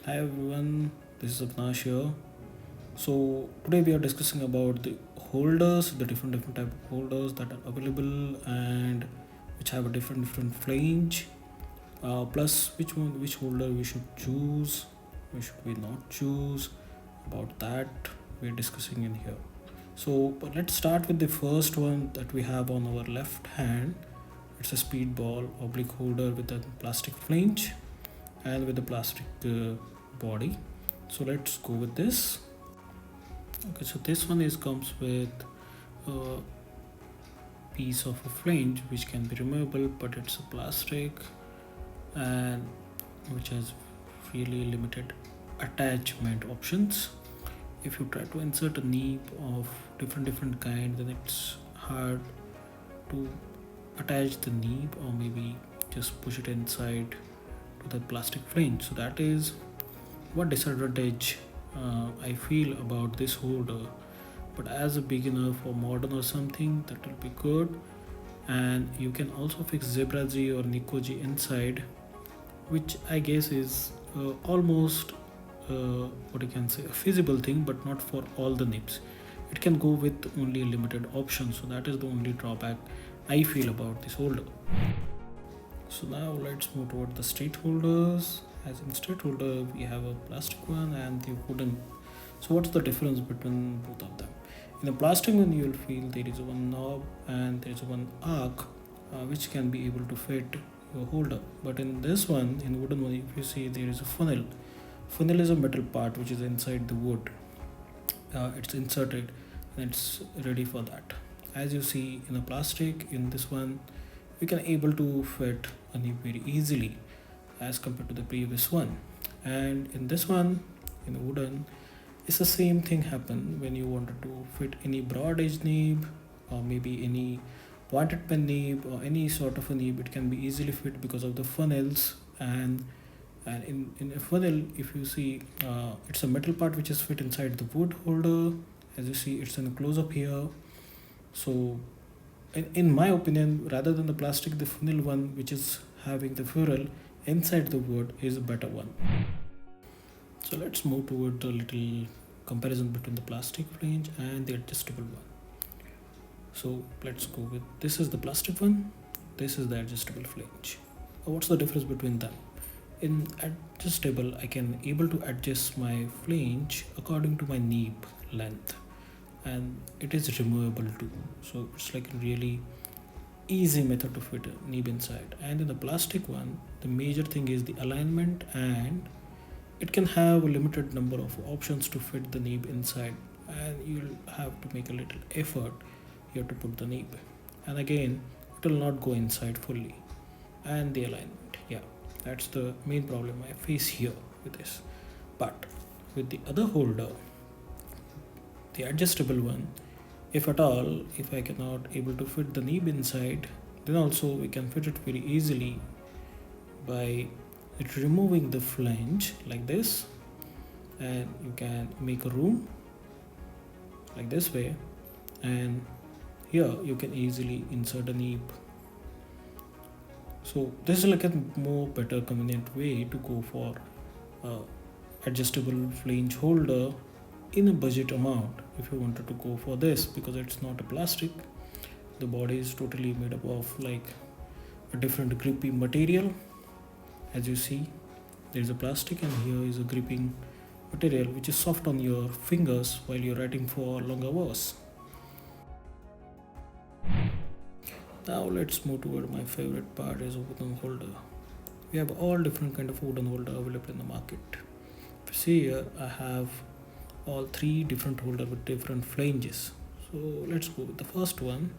Hi everyone, this is Agnese here. So today we are discussing about the holders, the different type of holders that are available and which have a different flange. Plus which holder we should choose, which should we not choose. About that we're discussing in here. So let's start with the first one that we have on our left hand. It's a speedball oblique holder with a plastic flange and with a plastic body. So let's go with this. Okay, so this one is comes with a piece of a flange which can be removable, but it's a plastic and which has really limited attachment options. If you try to insert a nib of different kind, then it's hard to attach the nib or maybe just push it inside to the plastic flange. So that is what disadvantage I feel about this holder. But as a beginner for modern or something, that will be good. And you can also fix zebra G or Nico G inside, which I guess is almost what you can say a feasible thing, but not for all the nibs. It can go with only limited options, so that is the only drawback I feel about this holder. So now let's move toward the straight holders. As in straight holder, we have a plastic one and the wooden. So what's the difference between both of them? In the plastic one, you will feel there is one knob and there is one arc, which can be able to fit your holder. But in this one, in wooden one, if you see there is a funnel. Funnel is a metal part which is inside the wood. It's inserted and it's ready for that. As you see in the plastic, in this one, we can able to fit a nib very easily as compared to the previous one. And in this one, in the wooden, it's the same thing happen when you wanted to fit any broad edge nib or maybe any pointed pen nib or any sort of a nib. It can be easily fit because of the funnels. And in a funnel, if you see, it's a metal part which is fit inside the wood holder. As you see, it's in a close up here. So in my opinion, rather than the plastic, the funnel one which is having the ferrule inside the wood is a better one. So let's move toward the little comparison between the plastic flange and the adjustable one. So let's go with this is the plastic one, this is the adjustable flange. What's the difference between them? In adjustable, I can able to adjust my flange according to my nib length, and it is removable too. So it's like a really easy method to fit a nib inside. And in the plastic one, the major thing is the alignment, and it can have a limited number of options to fit the nib inside, and you'll have to make a little effort here to put the nib. And again, it will not go inside fully. And the alignment, yeah, that's the main problem I face here with this. But with the other holder, the adjustable one, if at all, if I cannot able to fit the nib inside, then also we can fit it very easily by removing the flange like this, and you can make a room like this way, and here you can easily insert a nib. So this is like a more better convenient way to go for adjustable flange holder in a budget amount if you wanted to go for this, because it's not a plastic. The body is totally made up of like a different grippy material. As you see, there is a plastic and here is a gripping material which is soft on your fingers while you're writing for long hours. Now let's move toward my favorite part is a wooden holder. We have all different kind of wooden holder available in the market. If you see here, I have all three different holder with different flanges. So let's go with the first one.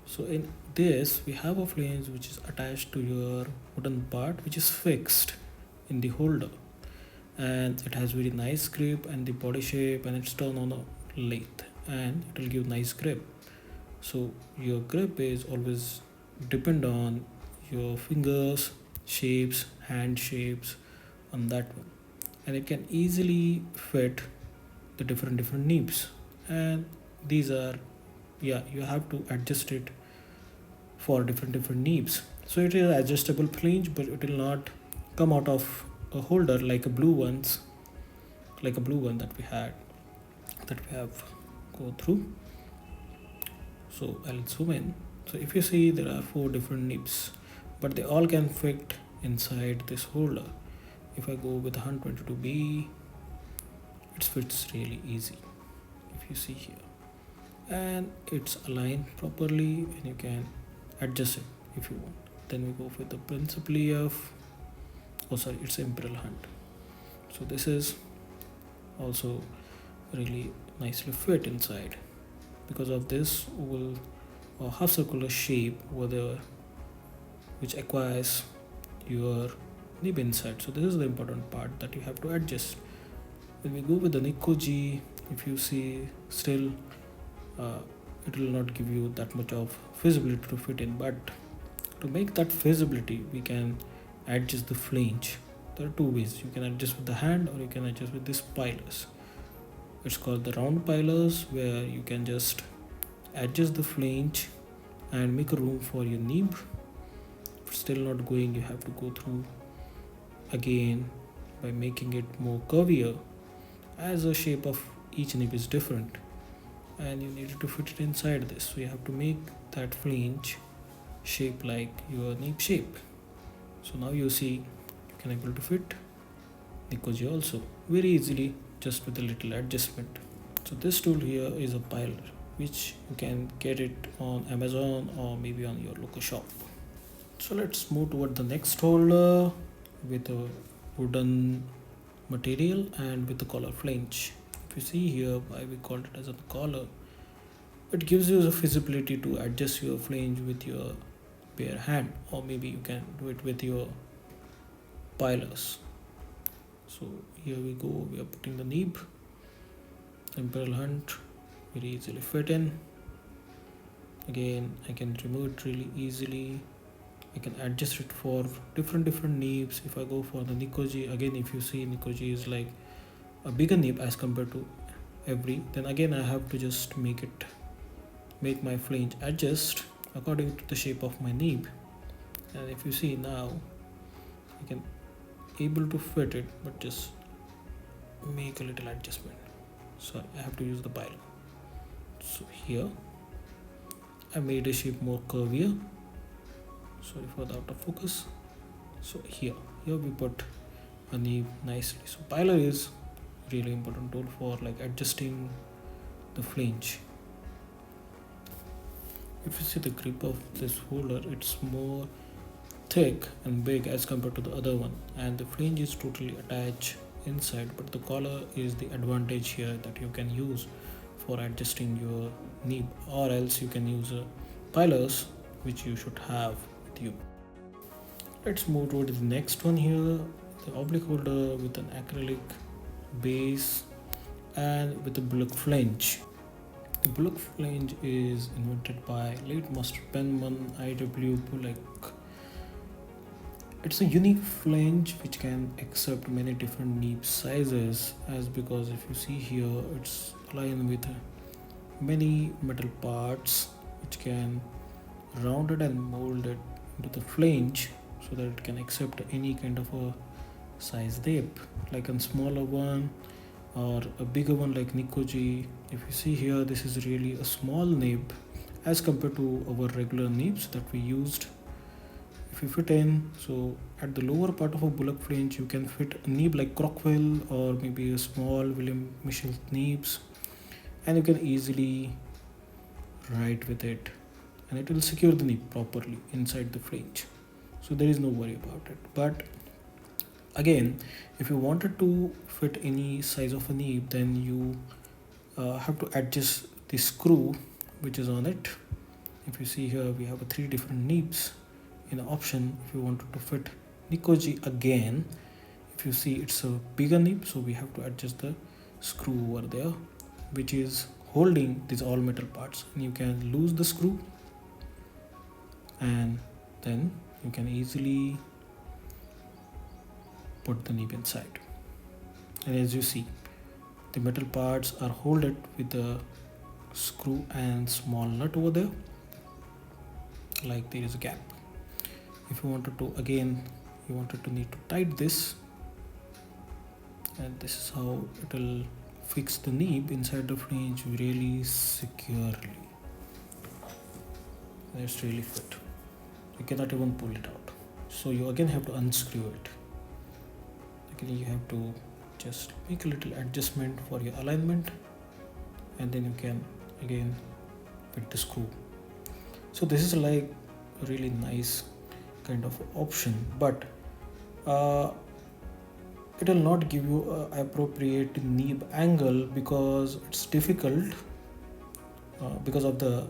So in this, we have a flange which is attached to your wooden part which is fixed in the holder, and it has very nice grip and the body shape, and it's turned on a lathe and it will give nice grip. So your grip is always depend on your fingers shapes, hand shapes on that one, and it can easily fit the different nibs. And these are, yeah, you have to adjust it for different nibs. So it is adjustable flange, but it will not come out of a holder like a blue one that we have go through. So I'll zoom in. So if you see, there are 4 different nibs, but they all can fit inside this holder. If I go with 122B, it fits really easy, if you see here, and it's aligned properly, and you can adjust it if you want. Then we go with the principally of, it's imperial hunt. So this is also really nicely fit inside. Because of this oval or half circular shape over there, which acquires your nib inside. So this is the important part that you have to adjust. When we go with the Nikoji, if you see, still it will not give you that much of visibility to fit in, but to make that visibility, we can adjust the flange. There are 2 ways. You can adjust with the hand, or you can adjust with these pilers. It's called the round pilers, where you can just adjust the flange and make a room for your nib. If it's still not going, you have to go through again by making it more curvier, as the shape of each nib is different, and you need to fit it inside this. So you have to make that flange shape like your nib shape. So now you see, you can able to fit Nikoji also very easily, just with a little adjustment. So this tool here is a piler, which you can get it on Amazon or maybe on your local shop. So let's move toward the next holder with a wooden material and with the collar flange. If you see here, why we called it as a collar, it gives you the feasibility to adjust your flange with your bare hand, or maybe you can do it with your pilers. So here we go, we are putting the nib, imperial hunt, very easily fit in. Again, I can remove it really easily. I can adjust it for different nibs. If I go for the Nikoji, again, if you see, Nikoji is like a bigger nib as compared to every, then again I have to just make my flange adjust according to the shape of my nib. And if you see now, I can able to fit it, but just make a little adjustment. So I have to use the piler. So here I made a shape more curvier. Sorry for the out of focus. So here we put a nib nicely. So piler is really important tool for like adjusting the flange. If you see the grip of this holder, it's more thick and big as compared to the other one, and the flange is totally attached inside, but the collar is the advantage here that you can use for adjusting your nib, or else you can use pilers, which you should have with you. Let's move to the next one here, the oblique holder with an acrylic base and with a Bullock flange. The Bullock flange is invented by late master penman I.W. Bullock. It's a unique flange which can accept many different nib sizes, as because if you see here, it's aligned with many metal parts which can round it and mold it into the flange so that it can accept any kind of a size nib, like a smaller one or a bigger one like Nikoji. If you see here, this is really a small nib as compared to our regular nibs that we used. If you fit in, so at the lower part of a Bullock flange, you can fit a nib like Crockwell or maybe a small William Michel nibs, and you can easily write with it, and it will secure the nib properly inside the flange. So there is no worry about it. But again, if you wanted to fit any size of a nib, then you have to adjust the screw which is on it. If you see here, we have 3 different nibs in option. If you wanted to fit Nikoji again, if you see, it's a bigger nib, so we have to adjust the screw over there which is holding these all metal parts, and you can lose the screw and then you can easily put the nib inside. And as you see, the metal parts are holded with the screw and small nut over there, like there is a gap. If you wanted to, again, you wanted to need to tighten this, and this is how it will fix the nib inside the flange really securely. And it's really fit. You cannot even pull it out. So you again have to unscrew it. Again, you have to just make a little adjustment for your alignment, and then you can again fit the screw. So this is like a really nice kind of option, but it will not give you a appropriate nib angle because it's difficult because of the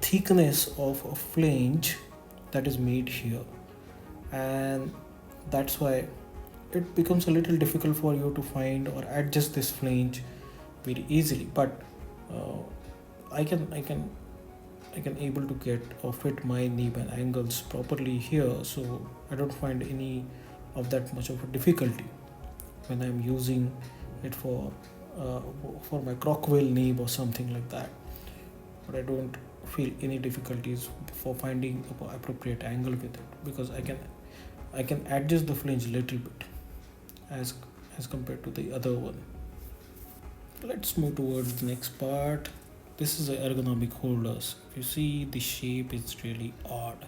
thickness of a flange that is made here, and that's why it becomes a little difficult for you to find or adjust this flange very easily. But I can able to get or fit my nib and angles properly here, so I don't find any of that much of a difficulty when I'm using it for my crockwheel nib or something like that. But I don't feel any difficulties for finding an appropriate angle with it, because I can adjust the flange a little bit as compared to the other one. Let's move towards the next part. This is the ergonomic holders. If you see, the shape is really odd,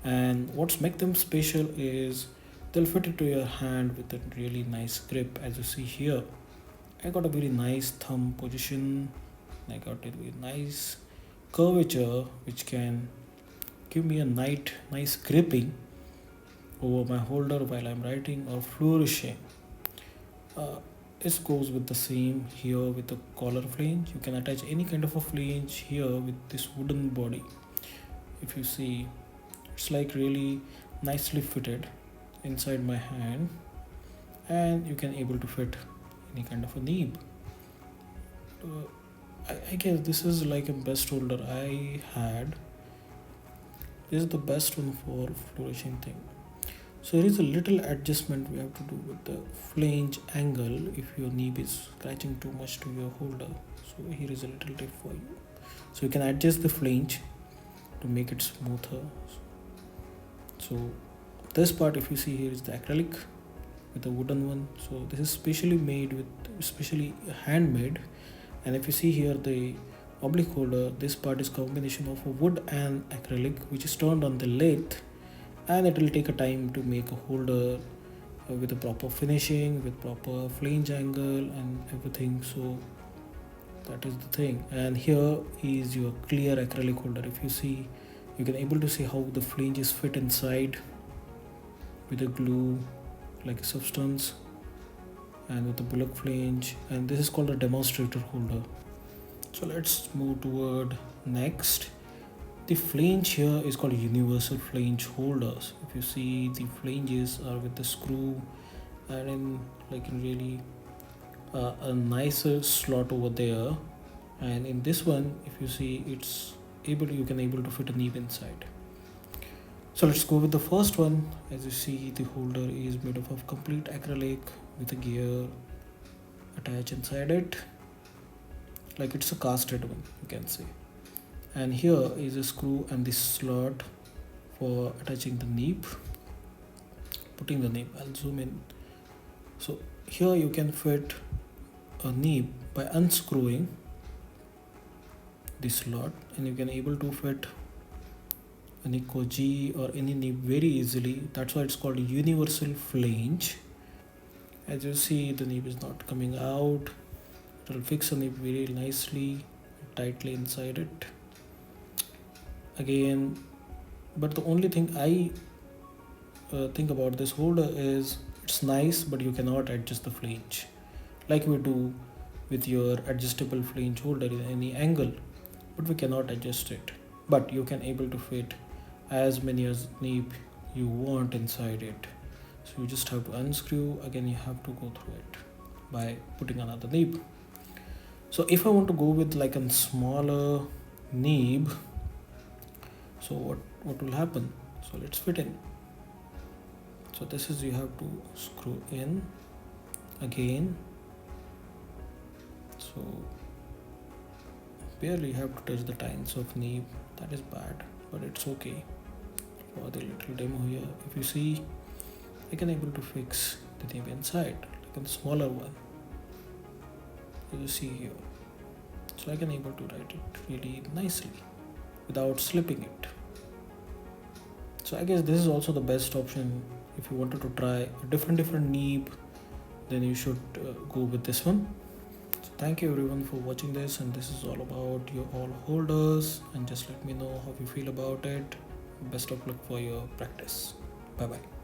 and what's make them special is they'll fit into your hand with a really nice grip. As you see here, I got a very nice thumb position. I got a very nice curvature which can give me a nice gripping over my holder while I'm writing or flourishing. This goes with the same here with the collar flange. You can attach any kind of a flange here with this wooden body. If you see, it's like really nicely fitted inside my hand, and you can able to fit any kind of a nib. I guess this is like a best holder I had. This is the best one for flourishing thing. So there is a little adjustment we have to do with the flange angle if your nib is scratching too much to your holder. So here is a little tip for you. So you can adjust the flange to make it smoother. So this part, if you see here, is the acrylic with the wooden one. So this is specially handmade. And if you see here, the oblique holder, this part is combination of a wood and acrylic, which is turned on the lathe, and it will take a time to make a holder with a proper finishing, with proper flange angle and everything. So that is the thing. And here is your clear acrylic holder. If you see, you can able to see how the flange is fit inside with a glue like a substance, and with the Bullock flange, and this is called a demonstrator holder. So let's move toward next. The flange here is called universal flange holders. If you see, the flanges are with the screw and in really a nicer slot over there, and in this one, if you see, you can able to fit a nib inside. So let's go with the first one. As you see, the holder is made up of complete acrylic with a gear attached inside it, like it's a casted one, you can say. And here is a screw and this slot for attaching the nib, putting the nib. I'll zoom in. So here you can fit a nib by unscrewing this slot, and you can able to fit any koji or any nib very easily. That's why it's called a universal flange. As you see, the nib is not coming out. It will fix the nib very nicely, tightly inside it. Again, but the only thing I think about this holder is it's nice, but you cannot adjust the flange like we do with your adjustable flange holder in any angle, but we cannot adjust it. But you can able to fit as many as nib you want inside it. So you just have to unscrew. Again, you have to go through it by putting another nib. So if I want to go with like a smaller nib, so what will happen? So let's fit in. So this is, you have to screw in again. So barely have to touch the tines of nib. That is bad, but it's okay. For the little demo here, if you see, I can able to fix the nib inside, like a smaller one. You see here. So I can able to write it really nicely without slipping it. So I guess this is also the best option if you wanted to try a different nib, then you should go with this one. So thank you everyone for watching this, and this is all about your all holders, and just let me know how you feel about it. Best of luck for your practice. Bye bye.